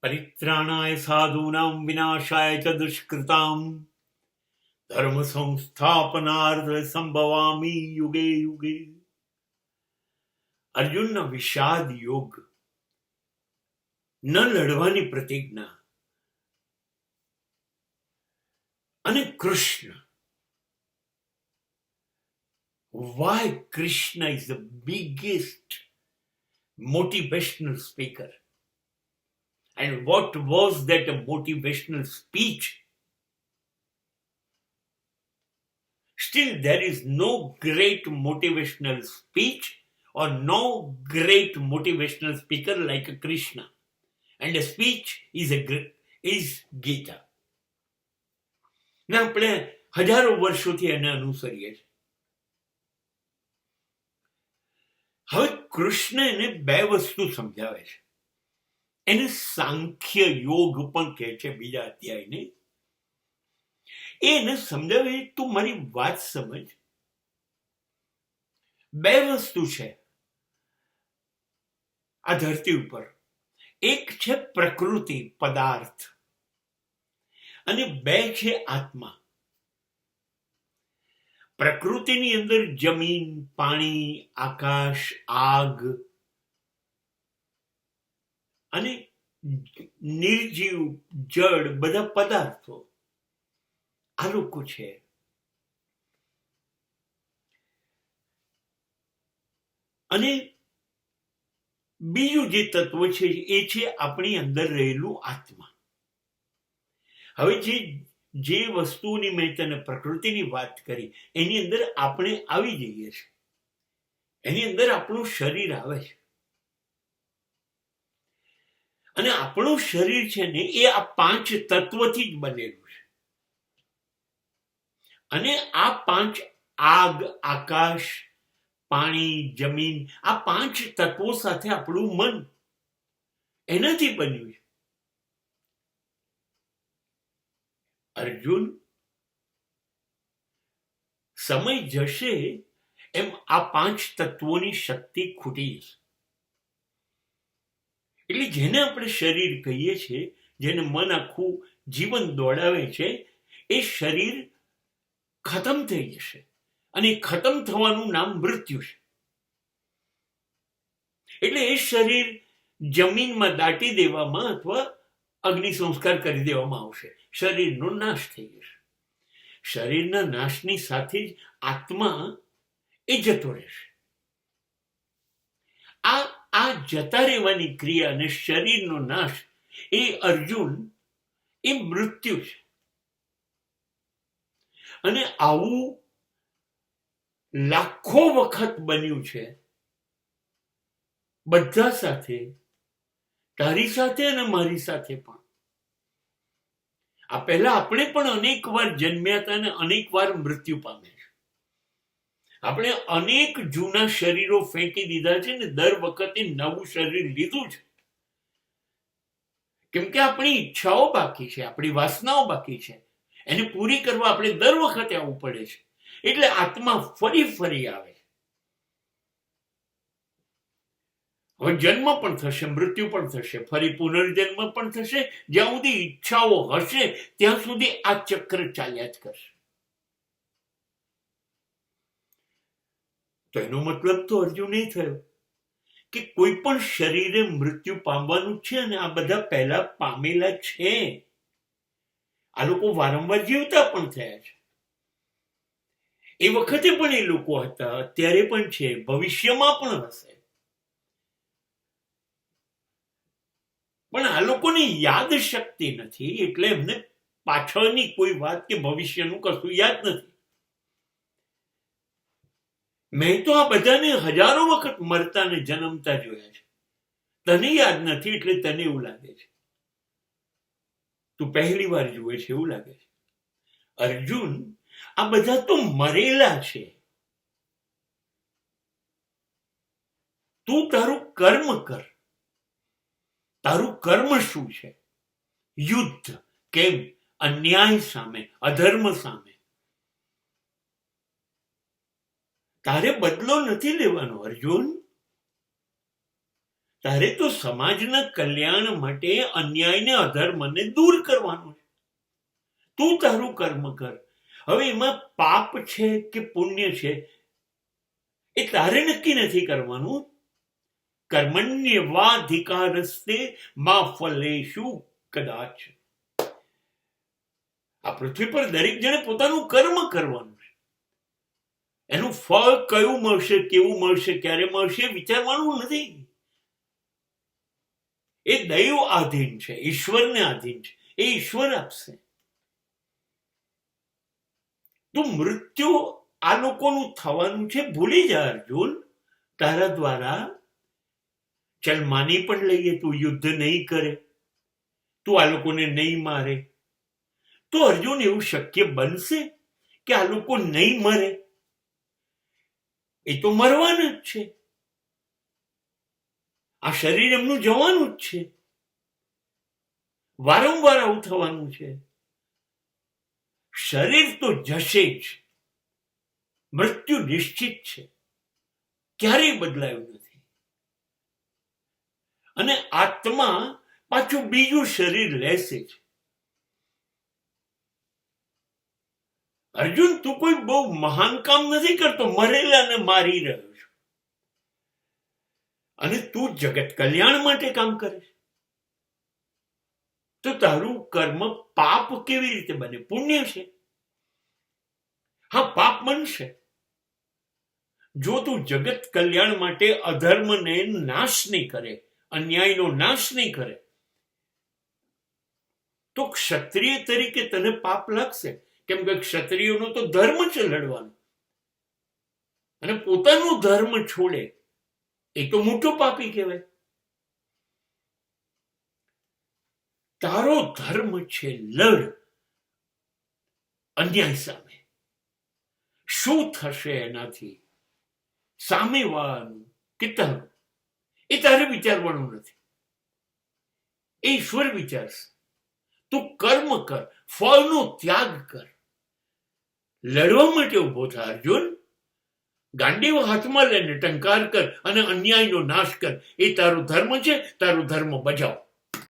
પરિત્રાણાય સાધૂનાં વિનાશાય ચ દુષ્કૃતામ ધર્મ સંસ્થાપનાર્થ સંભવામી યુગે યુગે. અર્જુનનો વિષાદ યોગ, ન લડવાની પ્રતિજ્ઞા, અને Krishna. why Krishna is the biggest motivational speaker, and what was that motivational speech? Still there is no great motivational speech or no great motivational speaker like Krishna, and a speech is Gita. ના આપણે હજારો વર્ષોથી એને અનુસરીએ છીએ. હવે કૃષ્ણ એને બે વસ્તુ સમજાવે છે. એને સાંખ્ય યોગ પણ કહે છે બીજા અધ્યાયને. એને સમજાવે, તું મારી વાત સમજ. બે વસ્તુ છે આ ધરતી ઉપર. એક છે પ્રકૃતિ, પદાર્થ, અને બે છે આત્મા. પ્રકૃતિની અંદર જમીન, પાણી, આકાશ, આગ અને નિર્જીવ જળ, બધા પદાર્થો આ લોકો છે. અને બીજું જે તત્વ છે એ છે આપણી અંદર રહેલું આત્મા. હવે જે વસ્તુની મેં તને પ્રકૃતિની વાત કરી એની અંદર આપણે આવી જઈએ છીએ. એની અંદર આપણું શરીર આવે છે, અને આપણું શરીર છે ને એ આ 5 તત્વથી જ બનેલું છે. અને આ 5 આગ, આકાશ, પાણી, જમીન, આ 5 તત્વો સાથે આપણું મન એનાથી બન્યું છે. અર્જુન, સમય જશે એમ આ 5 તત્વોની શક્તિ ખૂટી જશે. એટલે જેને આપણે શરીર કહીએ છીએ, જેને મન આખું જીવન દોડાવે છે, એ શરીર ખતમ થઈ જશે. અને ખતમ થવાનું નામ મૃત્યુ છે. એટલે એ શરીર જમીનમાં દાટી દેવામાં અથવા અગ્નિ સંસ્કાર કરી દેવામાં આવશે. શરીરનો નાશ થઈ જશે. શરીરના નાશની સાથે જ આત્મા એ જતો રહેશે. આ જતા રહેવાની ક્રિયા અને શરીરનો નાશ એ અર્જુન, એ મૃત્યુ છે. અને આવું લાખો વખત બન્યું છે બધા સાથે, તારી સાથે અને મારી સાથે પણ. આ પહેલા આપણે પણ અનેક વાર જન્મ્યા હતા અને અનેક વાર મૃત્યુ પામ્યા છે. આપણે અનેક જૂના શરીરો ફેંકી દીધા છે ને દર વખતે નવું શરીર લીધું છે. કેમ કે આપણી ઈચ્છાઓ બાકી છે, આપણી વાસનાઓ બાકી છે. એને પૂરી કરવા આપણે દર વખતે આવવું પડે છે. એટલે આત્મા ફરી ફરી આવે. હવે જન્મ પણ થશે, મૃત્યુ પણ થશે, ફરી પુનર્જન્મ પણ થશે. જ્યાં સુધી ઈચ્છાઓ હશે ત્યાં સુધી આ ચક્ર ચાલ્યા જ કરશે. તો એનો મતલબ તો અર્જુન એ થયો કે કોઈ પણ શરીરે મૃત્યુ પામવાનું છે, અને આ બધા પહેલા પામેલા છે. આ લોકો વારંવાર જીવતા પણ થયા છે. એ વખતે પણ એ લોકો હતા, અત્યારે પણ છે, ભવિષ્યમાં પણ હશે. પણ આ લોકોની યાદ શક્તિ નથી, એટલે એમને પાછળની કોઈ વાત કે ભવિષ્યનું કશું યાદ નથી. મેં તો આ બધાને હજારો વખત મરતા ને જન્મતા જોયા છે. તને યાદ નથી એટલે તને એવું લાગે છે. તું પહેલી વાર જુએ છે એવું લાગે છે. અર્જુન, આ બધા તો મરેલા છે. તું તારું કર્મ કર. તારું કર્મ શું છે? યુદ્ધ. કેમ? અન્યાય સામે, અધર્મ સામે. તારે બદલો નથી લેવાનો અર્જુન. તારે તો સમાજના કલ્યાણ માટે અન્યાયને અધર્મને દૂર કરવાનું છે. તું તારું કર્મ કર. હવે એમાં પાપ છે કે પુણ્ય છે એ તારે નક્કી નથી કરવાનું. કર્મણ્યવાધિકારસ્તે મા ફલેષુ કદાચ. આ પૃથ્વી પર દરેક જણે પોતાનું કર્મ કરવાનું છે. એનું ફળ કયું મળશે, કેવું મળશે, ક્યારે મળશે વિચારવાનું નથી. એ દૈવ આધીન છે, ઈશ્વરને આધીન છે. એ ઈશ્વર આપશે. તો મૃત્યુ આ લોકોનું થવાનું છે, ભૂલી જા અર્જુન. તારા દ્વારા ચલ માની પણ લઈએ તું યુદ્ધ નહીં કરે, તું આ લોકોને નહીં મારે, તો અર્જુન એવું શક્ય બનશે કે આ લોકો નહીં મરે? એ તો મરવાનું જ છે. આ શરીર એમનું જવાનું જ છે. વારંવાર આવું થવાનું છે. શરીર તો જશે જ. મૃત્યુ નિશ્ચિત છે, ક્યારેય બદલાયું નથી. અને આત્મા પાછું બીજું શરીર લેશે જ. અર્જુન, તું કોઈ બહુ મહાન કામ નથી કરતો, મરેલાને મારી રહ્યો છું. અને તું જગત કલ્યાણ માટે કામ કરે છે. તો તારું કર્મ પાપ કેવી રીતે બને? પુણ્ય છે. હા, પાપ બનશે જો તું જગત કલ્યાણ માટે અધર્મને નાશ નહીં કરે, અન્યાયનો નાશ નહીં કરે. તો ક્ષત્રિય તરીકે તને પાપ લાગશે, કેમ કે ક્ષત્રિયોનો તો ધર્મ છે લડવાનો. અને પોતાનો ધર્મ છોડે એ તો મોટો પાપી કહેવાય. તારો ધર્મ છે લડ અન્યાય સામે. શું થશે એનાથી સામેવાળાનું કે તારું, એ તારે વિચારવાનું નથી. એ ઈશ્વર વિચારશે. તું કર્મ કર, ફળનો ત્યાગ કર. લડવા માટે ઉભો થા અર્જુન. ગાંડીવ હાથમાં લઈને ટંકાર કર અને અન્યાયનો નાશ કર. એ તારો ધર્મ છે, તારો ધર્મ બજાવ.